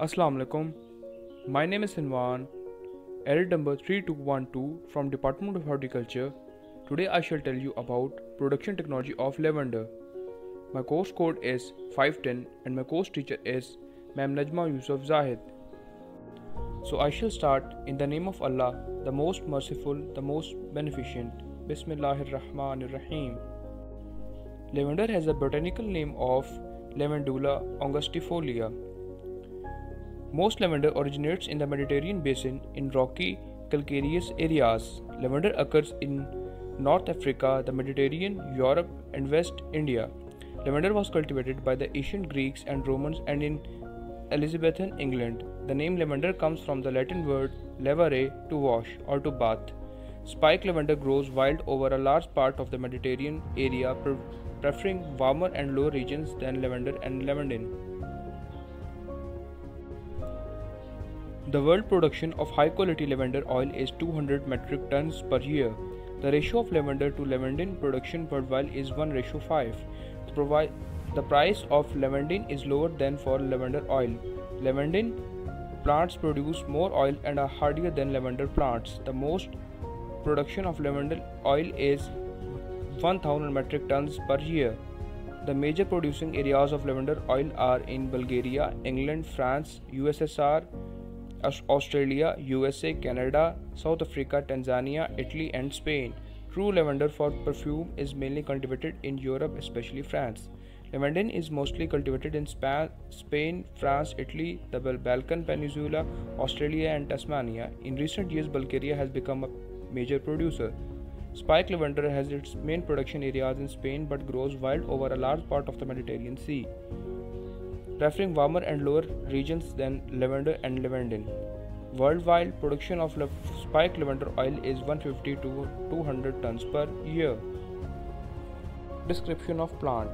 Assalamu alaikum. My name is Sinwan, edit number 3212 from Department of Horticulture. Today I shall tell you about production technology of lavender. My course code is 510 and my course teacher is Ma'am Najma Yusuf Zahid. So I shall start in the name of Allah, the most merciful, the most beneficent. Bismillahir Rahmanir Rahim. Lavender has a botanical name of Lavandula angustifolia. Most lavender originates in the Mediterranean basin in rocky, calcareous areas. Lavender occurs in North Africa, the Mediterranean, Europe, and West India. Lavender was cultivated by the ancient Greeks and Romans and in Elizabethan England. The name lavender comes from the Latin word lavare, to wash or to bath. Spike lavender grows wild over a large part of the Mediterranean area, preferring warmer and lower regions than lavender and lavandin. The world production of high quality lavender oil is 200 metric tons per year. The ratio of lavender to lavandin production worldwide is 1:5. The price of lavandin is lower than for lavender oil. Lavandin plants produce more oil and are hardier than lavender plants. The most production of lavender oil is 1000 metric tons per year. The major producing areas of lavender oil are in Bulgaria, England, France, USSR, Australia, USA, Canada, South Africa, Tanzania, Italy, and Spain. True lavender for perfume is mainly cultivated in Europe, especially France. Lavandin is mostly cultivated in Spain, France, Italy, the Balkan Peninsula, Australia, and Tasmania. In recent years, Bulgaria has become a major producer. Spike lavender has its main production areas in Spain but grows wild over a large part of the Mediterranean Sea, preferring warmer and lower regions than lavender and lavandin. Worldwide production of spike lavender oil is 150 to 200 tons per year. Description of plant.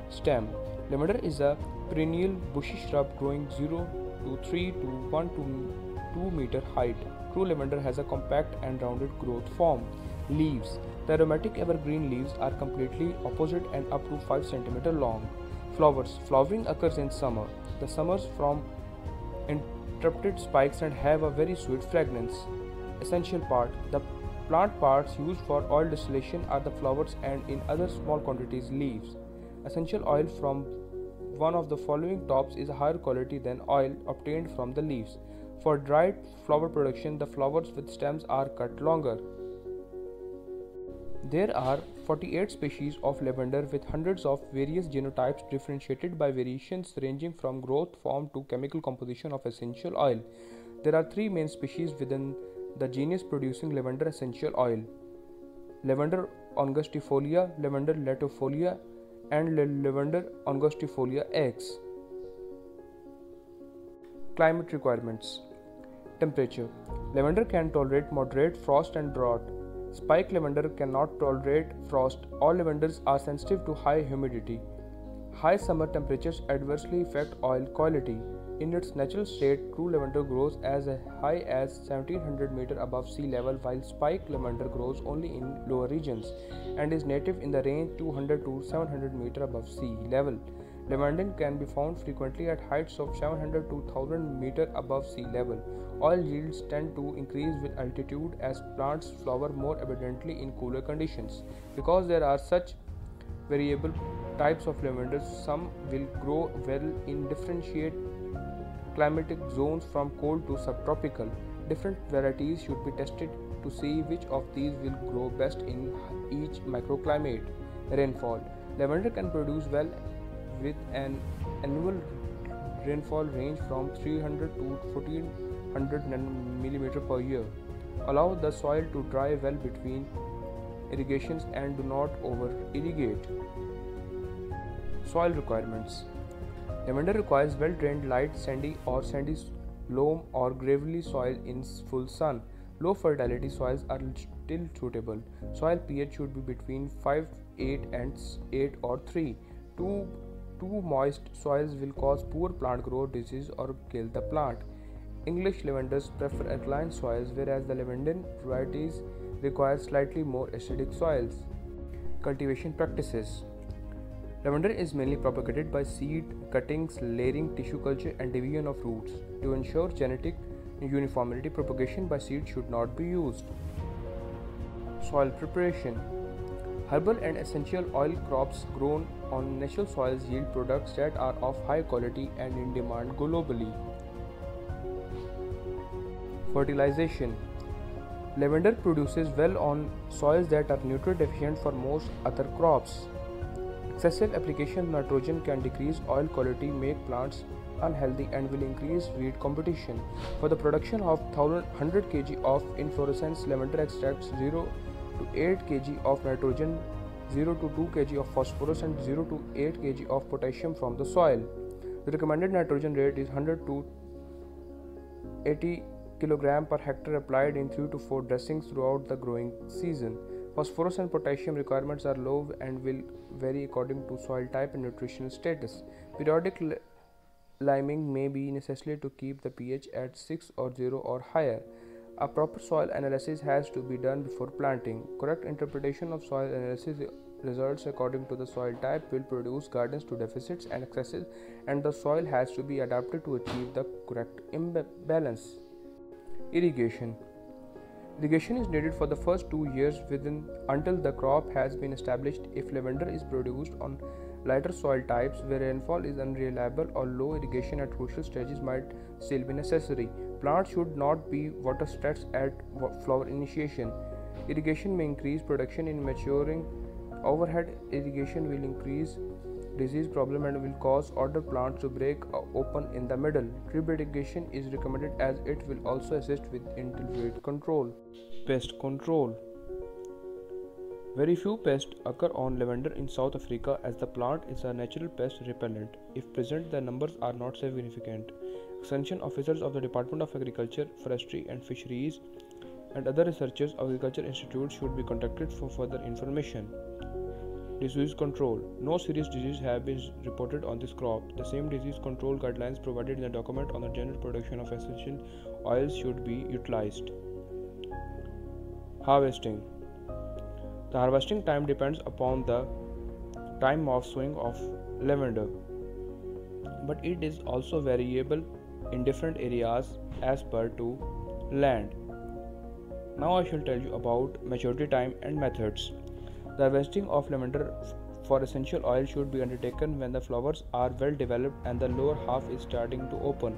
Stem. Lavender is a perennial bushy shrub growing 0 to 3 to 1 to 2 meter height. True lavender has a compact and rounded growth form. Leaves. The aromatic evergreen leaves are completely opposite and up to 5 cm long. Flowers. Flowering occurs in summer. The summers from interrupted spikes and have a very sweet fragrance. Essential part. The plant parts used for oil distillation are the flowers and in other small quantities leaves. Essential oil from one of the following tops is higher quality than oil obtained from the leaves. For dried flower production, the flowers with stems are cut longer. There are 48 species of lavender with hundreds of various genotypes differentiated by variations ranging from growth form to chemical composition of essential oil. There are 3 main species within the genus producing lavender essential oil: Lavender angustifolia, Lavender latifolia, and Lavender angustifolia X. Climate requirements. Temperature. Lavender can tolerate moderate frost and drought. Spike lavender cannot tolerate frost. All lavenders are sensitive to high humidity. High summer temperatures adversely affect oil quality. In its natural state, true lavender grows as high as 1700 meter above sea level, while spike lavender grows only in lower regions and is native in the range 200 to 700 meter above sea level. Lavandin can be found frequently at heights of 700 to 1000 meter above sea level. Oil yields tend to increase with altitude as plants flower more abundantly in cooler conditions. Because there are such variable types of lavenders, some will grow well in differentiate climatic zones from cold to subtropical. Different varieties should be tested to see which of these will grow best in each microclimate. Rainfall. Lavender can produce well with an annual rainfall range from 300 to 1400 mm per year. Allow the soil to dry well between irrigations and do not over irrigate. Soil requirements. Lavender requires well drained, light, sandy or sandy loam or gravelly soil in full sun. Low fertility soils are still suitable. Soil pH should be between 5.8 and 8 or 3. Too moist soils will cause poor plant growth, disease or kill the plant. English lavenders prefer alkaline soils, whereas the lavandin varieties require slightly more acidic soils. Cultivation practices. Lavender is mainly propagated by seed cuttings, layering, tissue culture, and division of roots. To ensure genetic uniformity, propagation by seed should not be used. Soil preparation. Herbal and essential oil crops grown on natural soils yield products that are of high quality and in demand globally. Fertilization. Lavender produces well on soils that are nutrient deficient for most other crops. Excessive application of nitrogen can decrease oil quality, make plants unhealthy, and will increase weed competition. For the production of 100 kg of inflorescence lavender extracts 0 to 8 kg of nitrogen, 0 to 2 kg of phosphorus, and 0 to 8 kg of potassium from the soil. The recommended nitrogen rate is 100 to 80 kg per hectare applied in 3 to 4 dressings throughout the growing season. Phosphorus and potassium requirements are low and will vary according to soil type and nutritional status. Periodic liming may be necessary to keep the pH at 6 or 0 or higher. A proper soil analysis has to be done before planting. Correct interpretation of soil analysis results according to the soil type will produce gardens to deficits and excesses, and the soil has to be adapted to achieve the correct imbalance. Irrigation. Irrigation is needed for the first 2 years until the crop has been established. If lavender is produced on lighter soil types where rainfall is unreliable or low, irrigation at crucial stages might still be necessary. Plants should not be water stressed at flower initiation. Irrigation may increase production in maturing. Overhead irrigation will increase disease problem and will cause older plants to break open in the middle. Drip irrigation is recommended as it will also assist with weed control. Pest control. Very few pests occur on lavender in South Africa as the plant is a natural pest repellent. If present, the numbers are not significant. Extension officers of the Department of Agriculture, Forestry and Fisheries and other researchers of agriculture institutes should be contacted for further information. Disease control. No serious disease have been reported on this crop. The same disease control guidelines provided in the document on the general production of essential oils should be utilized. Harvesting. The harvesting time depends upon the time of sowing of lavender, but it is also variable in different areas as per to land. Now I shall tell you about maturity time and methods. The harvesting of lavender for essential oil should be undertaken when the flowers are well developed and the lower half is starting to open.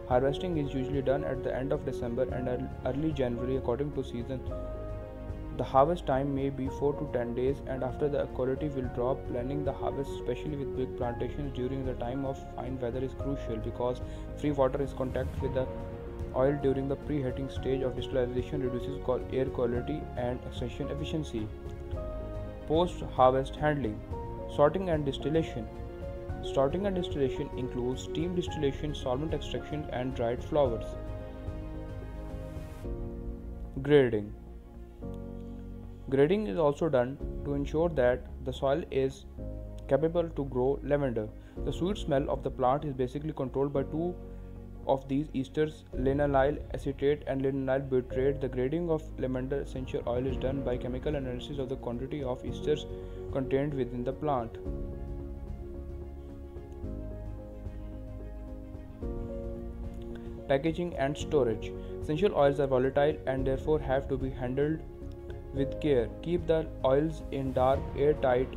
Harvesting is usually done at the end of December and early January according to season. The harvest time may be 4 to 10 days, and after the quality will drop. Planning the harvest, especially with big plantations during the time of fine weather, is crucial because free water is contact with the oil during the preheating stage of distillation reduces air quality and extraction efficiency. Post-harvest handling. Sorting and distillation. Sorting and distillation includes steam distillation, solvent extraction, and dried flowers. Grading. Grading is also done to ensure that the soil is capable to grow lavender. The sweet smell of the plant is basically controlled by two of these esters, linaloyl acetate and linaloyl butyrate. The grading of lavender essential oil is done by chemical analysis of the quantity of esters contained within the plant. Packaging and storage. Essential oils are volatile and therefore have to be handled with care. Keep the oils in dark, airtight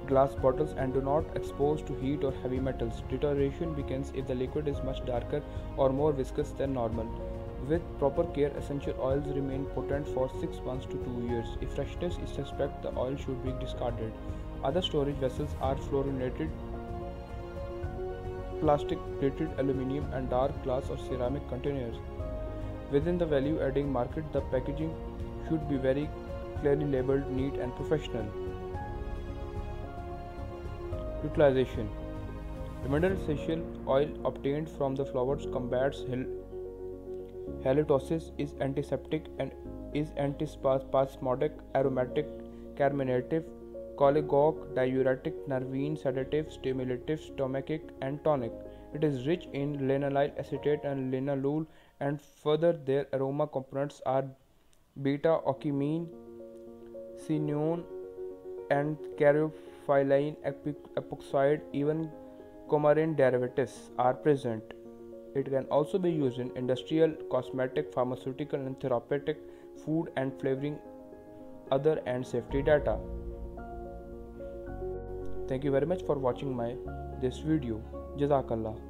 glass bottles and do not expose to heat or heavy metals. Deterioration begins if the liquid is much darker or more viscous than normal. With proper care, essential oils remain potent for 6 months to 2 years. If freshness is suspect, the oil should be discarded. Other storage vessels are fluorinated plastic, plated aluminum, and dark glass or ceramic containers. Within the value-adding market, the packaging should be very clearly labeled, neat, and professional. Utilization. Lavender essential oil obtained from the flowers combats halitosis, is antiseptic and is antispasmodic, aromatic, carminative, cholagogue, diuretic, nervine, sedative, stimulative, stomachic, and tonic. It is rich in linaloyl acetate and linalool, and further their aroma components are beta-ocimene, cinnamon, and phenyl epoxide, even coumarin derivatives are present. It can also be used in industrial, cosmetic, pharmaceutical, and therapeutic, food and flavoring, other and safety data. Thank you very much for watching this video. Jazakallah.